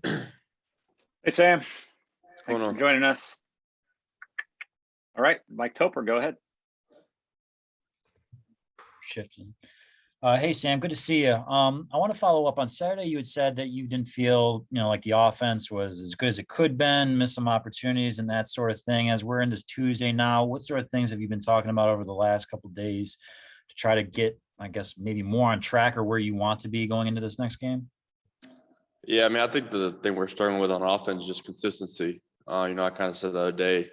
Hey, Sam. What's Thanks going for on? joining us. All right, Mike Toper, go ahead. Shifting. Hey, Sam, good to see you. I want to follow up on Saturday. You had said that you didn't feel, like the offense was as good as it could been, missed some opportunities and that sort of thing. As we're in this Tuesday now, what sort of things have you been talking about over the last couple of days to try to get, I guess, maybe more on track or where you want to be going into this next game? Yeah, I mean, I think the thing we're struggling with on offense is just consistency. I kind of said the other day,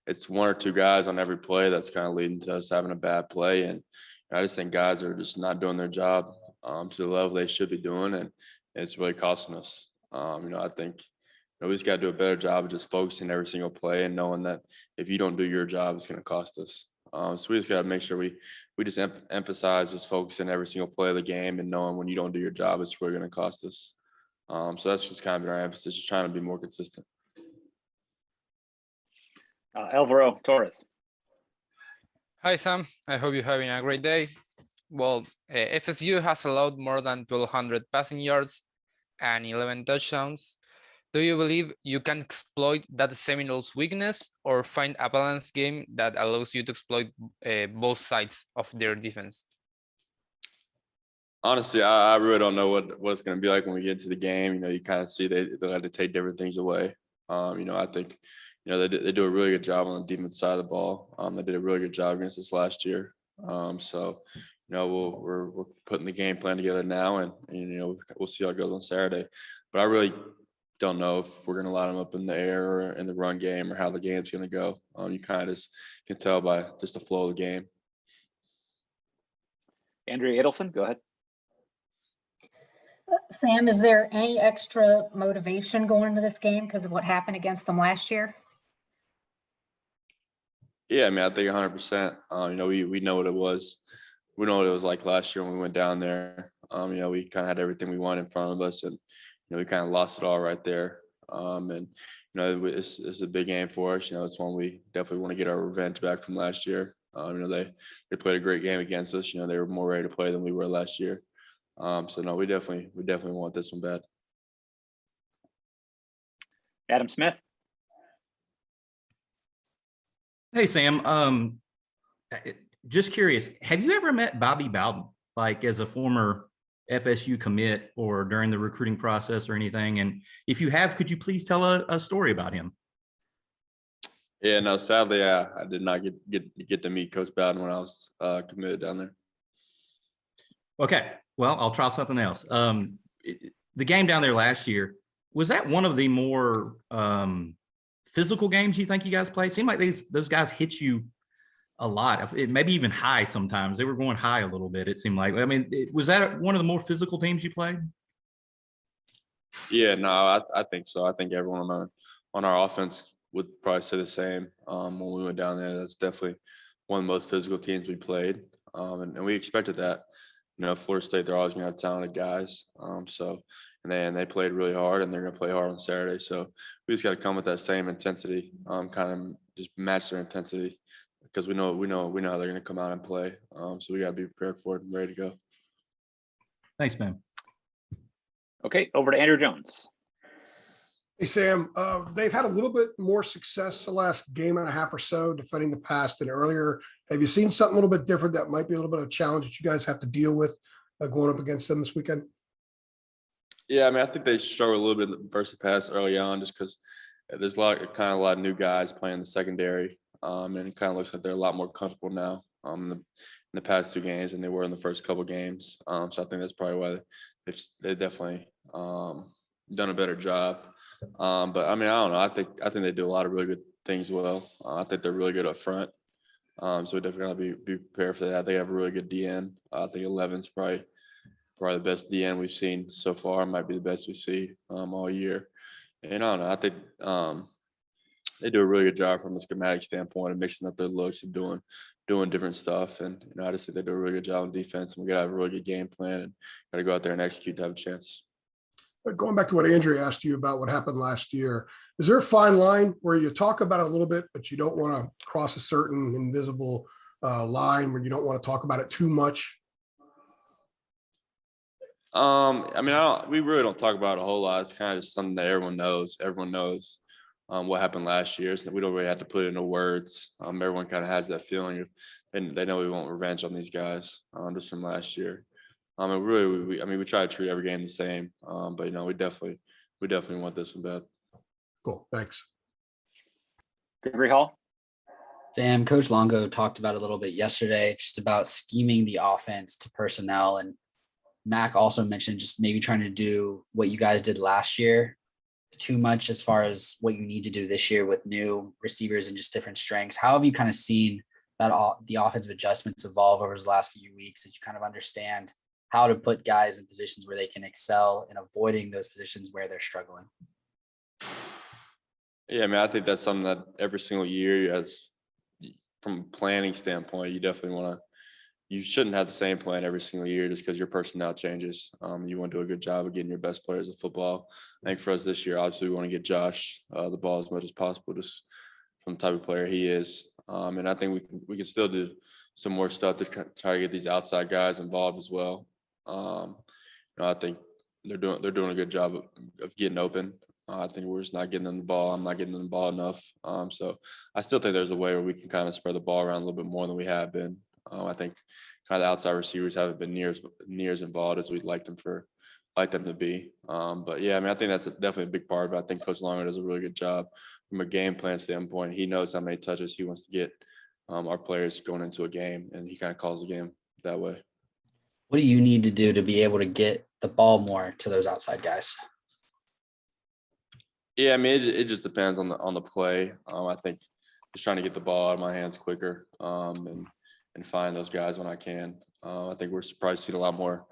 it's one or two guys on every play that's kind of leading to us having a bad play. And I just think guys are just not doing their job to the level they should be doing, and it's really costing us. I think we just got to do a better job of just focusing every single play and knowing that if you don't do your job, it's going to cost us. So we just got to make sure we just emphasize just focusing every single play of the game and knowing when you don't do your job, it's really going to cost us. So that's just kind of our emphasis, just trying to be more consistent. Alvaro Torres. Hi, Sam. I hope you're having a great day. Well, FSU has allowed more than 1,200 passing yards and 11 touchdowns. Do you believe you can exploit that Seminoles' weakness or find a balanced game that allows you to exploit both sides of their defense? Honestly, I really don't know what it's going to be like when we get to the game. You kind of see they like to take different things away. I think they do a really good job on the defense side of the ball. They did a really good job against us last year. So we're putting the game plan together now, and we'll see how it goes on Saturday. But I really don't know if we're going to line them up in the air or in the run game or how the game's going to go. You kind of just can tell by just the flow of the game. Andrea Adelson, go ahead. Sam, is there any extra motivation going into this game because of what happened against them last year? Yeah, I mean, I think 100%. We know what it was. We know what it was like last year when we went down there. We kind of had everything we wanted in front of us, and we kind of lost it all right there. It's a big game for us. It's one we definitely want to get our revenge back from last year. They played a great game against us. They were more ready to play than we were last year. So no, we definitely want this one bad. Adam Smith. Hey, Sam. Just curious, have you ever met Bobby Bowden, like as a former FSU commit or during the recruiting process or anything? And if you have, could you please tell a story about him? Yeah, no, sadly, I did not get to meet Coach Bowden when I was committed down there. Okay, well, I'll try something else. The game down there last year, was that one of the more physical games you think you guys played? It seemed like those guys hit you a lot, maybe even high sometimes. They were going high a little bit, it seemed like. I mean, was that one of the more physical teams you played? Yeah, no, I think so. I think everyone on our offense would probably say the same. When we went down there, that's definitely one of the most physical teams we played. And we expected that. Florida State, they're always going to have talented guys. And they played really hard, and they're going to play hard on Saturday. So we just got to come with that same intensity, kind of just match their intensity, because we know how they're going to come out and play. So we got to be prepared for it and ready to go. Thanks, man. Okay, over to Andrew Jones. Hey, Sam, they've had a little bit more success the last game and a half or so defending the pass than earlier. Have you seen something a little bit different that might be a little bit of a challenge that you guys have to deal with going up against them this weekend? Yeah, I mean, I think they struggled a little bit versus the pass early on just because there's a lot of new guys playing the secondary, and it kind of looks like they're a lot more comfortable now in the past two games than they were in the first couple games. So I think that's probably why they've definitely done a better job. But I mean, I don't know. I think they do a lot of really good things well. I think they're really good up front. So we definitely got to be prepared for that. They have a really good DN. I think 11's probably the best DN we've seen so far. Might be the best we see all year. And I don't know. I think they do a really good job from a schematic standpoint of mixing up their looks and doing different stuff. And I just think they do a really good job on defense. And we got to have a really good game plan and got to go out there and execute to have a chance. Going back to what Andrea asked you about what happened last year, is there a fine line where you talk about it a little bit, but you don't want to cross a certain invisible line where you don't want to talk about it too much? I mean, we really don't talk about it a whole lot. It's kind of just something that everyone knows. Everyone knows what happened last year. So we don't really have to put it into words. Everyone kind of has that feeling of, and they know we want revenge on these guys just from last year. And really, I mean, we try to treat every game the same. But we definitely want this one bad. Cool, thanks. Gregory Hall. Sam, Coach Longo talked about a little bit yesterday, just about scheming the offense to personnel. And Mac also mentioned just maybe trying to do what you guys did last year, too much as far as what you need to do this year with new receivers and just different strengths. How have you kind of seen that the offensive adjustments evolve over the last few weeks as you kind of understand how to put guys in positions where they can excel and avoiding those positions where they're struggling? Yeah, I mean, I think that's something that every single year, from a planning standpoint, you definitely you shouldn't have the same plan every single year just because your personnel changes. You want to do a good job of getting your best players of football. I think for us this year, obviously, we want to get Josh the ball as much as possible, just from the type of player he is. And I think we can still do some more stuff to try to get these outside guys involved as well. I think they're doing a good job of getting open. I think we're just not getting them the ball. I'm not getting them the ball enough. So I still think there's a way where we can kind of spread the ball around a little bit more than we have been. I think kind of the outside receivers haven't been near as involved as we'd like them to be. But yeah, I mean, I think that's definitely a big part of it. I think Coach Longer does a really good job from a game plan standpoint. He knows how many touches he wants to get our players going into a game, and he kind of calls the game that way. What do you need to do to be able to get the ball more to those outside guys? Yeah, I mean, it just depends on the play. I think just trying to get the ball out of my hands quicker and find those guys when I can. I think we're surprised to see a lot more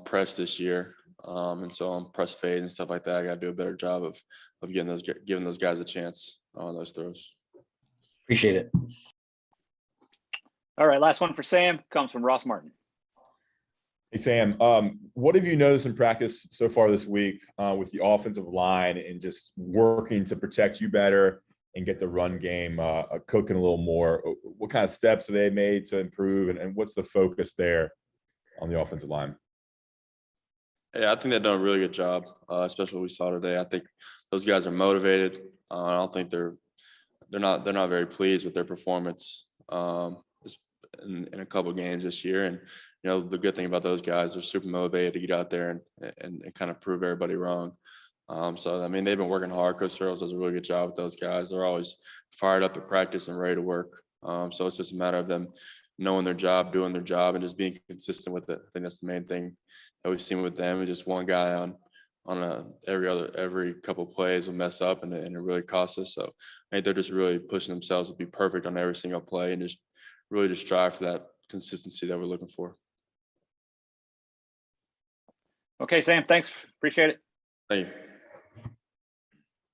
press this year, and so on press fade and stuff like that. I got to do a better job of giving those guys a chance on those throws. Appreciate it. All right, last one for Sam comes from Ross Martin. Hey, Sam, what have you noticed in practice so far this week with the offensive line and just working to protect you better and get the run game cooking a little more? What kind of steps have they made to improve, and what's the focus there on the offensive line? Yeah, I think they've done a really good job, especially what we saw today. I think those guys are motivated. I don't think they're not very pleased with their performance in a couple of games this year. And the good thing about those guys, they're super motivated to get out there and kind of prove everybody wrong. So I mean, they've been working hard. Coach Searles does a really good job with those guys. They're always fired up at practice and ready to work. So it's just a matter of them knowing their job, doing their job, and just being consistent with it. I think that's the main thing that we've seen with them. It's just one guy on every couple of plays will mess up and it really costs us. So I think they're just really pushing themselves to be perfect on every single play and just really just strive for that consistency that we're looking for. Okay, Sam, thanks. Appreciate it. Thank you.